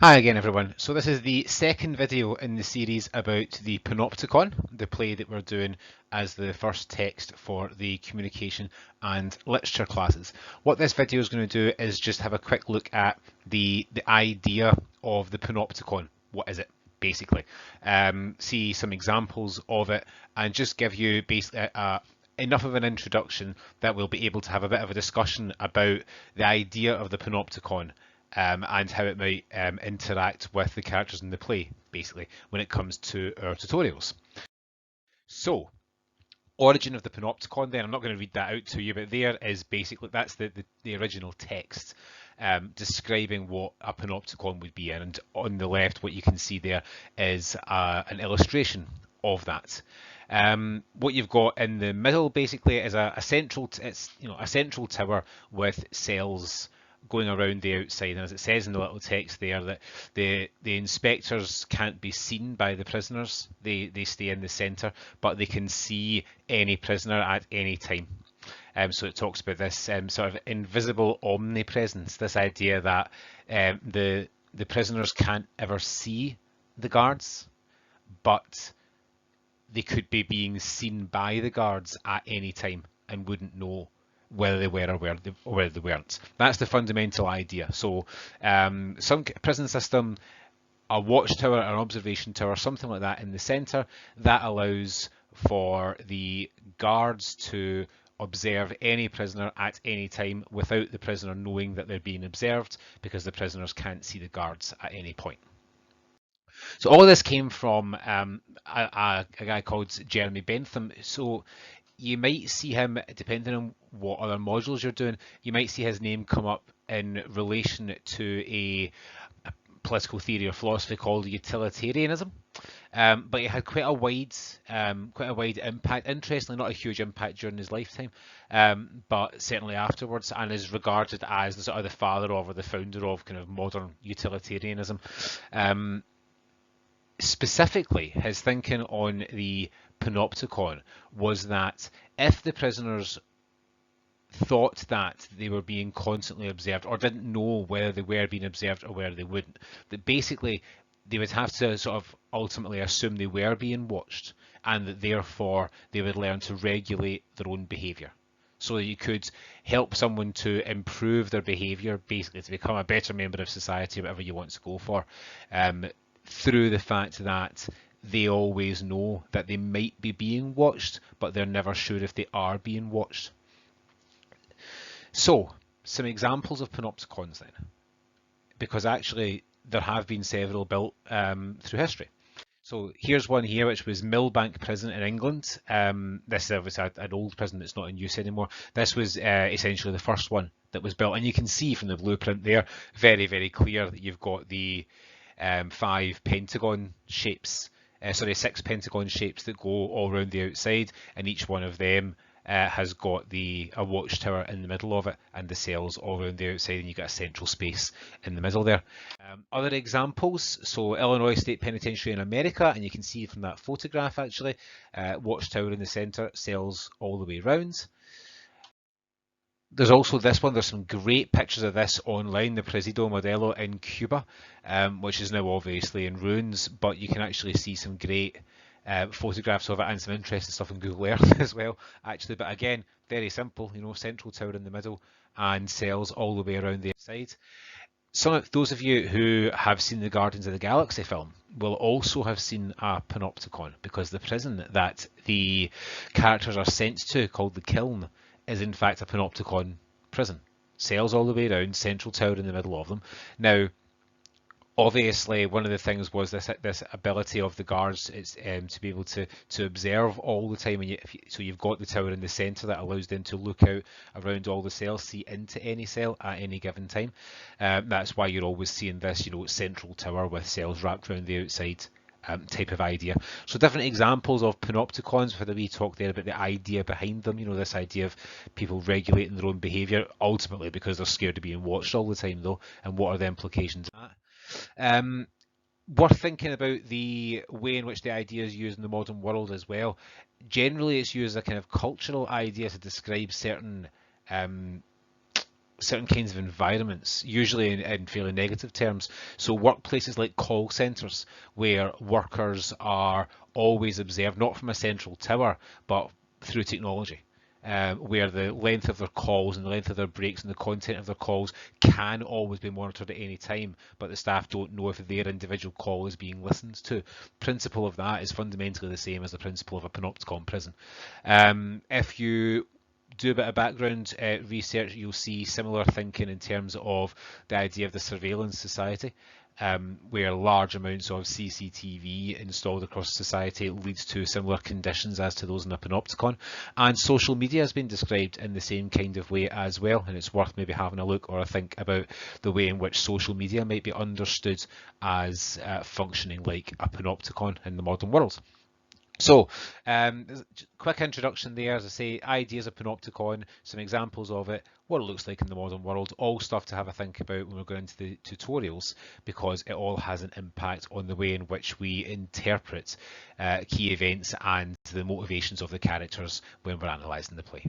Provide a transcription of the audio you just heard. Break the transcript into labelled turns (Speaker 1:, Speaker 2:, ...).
Speaker 1: Hi again everyone. So this is the second video in the series about the Panopticon, the play that we're doing as the first text for the communication and literature classes. What this video is going to do is just have a quick look at the idea of the Panopticon. What is it, basically? See some examples of it and just give you basically enough of an introduction that we'll be able to have a bit of a discussion about the idea of the Panopticon and how it might interact with the characters in the play, basically, when it comes to our tutorials. So, origin of the Panopticon, then, I'm not going to read that out to you, but there is basically, that's the original text describing what a Panopticon would be. And on the left, what you can see there is an illustration of that. What you've got in the middle basically is a central, a central tower with cells going around the outside, and as it says in the little text there, that the inspectors can't be seen by the prisoners. They stay in the centre, but they can see any prisoner at any time. So it talks about this sort of invisible omnipresence, this idea that the prisoners can't ever see the guards, but they could be being seen by the guards at any time and wouldn't know whether they were or whether they weren't. That's the fundamental idea. So some prison system, a watchtower, an observation tower, something like that in the centre, that allows for the guards to observe any prisoner at any time without the prisoner knowing that they're being observed, because the prisoners can't see the guards at any point. So all of this came from a guy called Jeremy Bentham. So you might see him, depending on what other modules you're doing, you might see his name come up in relation to a political theory or philosophy called utilitarianism. But he had quite a wide impact. Interestingly, not a huge impact during his lifetime, but certainly afterwards, and is regarded as the sort of the father of or the founder of kind of modern utilitarianism. Specifically, his thinking on the Panopticon was that if the prisoners thought that they were being constantly observed or didn't know whether they were being observed or whether they wouldn't, that basically they would have to sort of ultimately assume they were being watched, and that therefore they would learn to regulate their own behaviour. So that you could help someone to improve their behaviour, basically to become a better member of society, whatever you want to go for, through the fact that they always know that they might be being watched, but they're never sure if they are being watched. So, some examples of panopticons then, because actually there have been several built through history. So here's one here, which was Millbank Prison in England. This is obviously an old prison that's not in use anymore. This was essentially the first one that was built, and you can see from the blueprint there, very, very clear that you've got the 5 pentagon shapes, sorry, 6 pentagon shapes that go all around the outside, and each one of them has got a watchtower in the middle of it, and the cells all around the outside, and you've got a central space in the middle there. Other examples, so Illinois State Penitentiary in America, and you can see from that photograph actually, watchtower in the centre, cells all the way around. There's also this one, there's some great pictures of this online, the Presido Modelo in Cuba, which is now obviously in ruins, but you can actually see some great photographs of it and some interesting stuff on Google Earth as well, actually. But again, very simple, central tower in the middle and cells all the way around the inside. Some of those of you who have seen the Guardians of the Galaxy film will also have seen a panopticon, because the prison that the characters are sent to, called the Kyln, is in fact a panopticon prison. Cells all the way around, central tower in the middle of them. Now, obviously, one of the things was this ability of the guards is to be able to observe all the time. And so you've got the tower in the centre that allows them to look out around all the cells, see into any cell at any given time. That's why you're always seeing this, central tower with cells wrapped around the outside. Type of idea. So different examples of panopticons, whether we talk there about the idea behind them, this idea of people regulating their own behaviour, ultimately because they're scared of being watched all the time though, and what are the implications of that. Worth thinking about the way in which the idea is used in the modern world as well. Generally it's used as a kind of cultural idea to describe certain certain kinds of environments, usually in fairly negative terms. So workplaces like call centres, where workers are always observed, not from a central tower, but through technology. Where the length of their calls and the length of their breaks and the content of their calls can always be monitored at any time, but the staff don't know if their individual call is being listened to. Principle of that is fundamentally the same as the principle of a Panopticon prison. If you do a bit of background research, you'll see similar thinking in terms of the idea of the surveillance society, where large amounts of CCTV installed across society leads to similar conditions as to those in a Panopticon. And social media has been described in the same kind of way as well, and it's worth maybe having a look or a think about the way in which social media might be understood as functioning like a Panopticon in the modern world. So, quick introduction there, as I say, ideas of Panopticon, some examples of it, what it looks like in the modern world, all stuff to have a think about when we're going into the tutorials, because it all has an impact on the way in which we interpret key events and the motivations of the characters when we're analysing the play.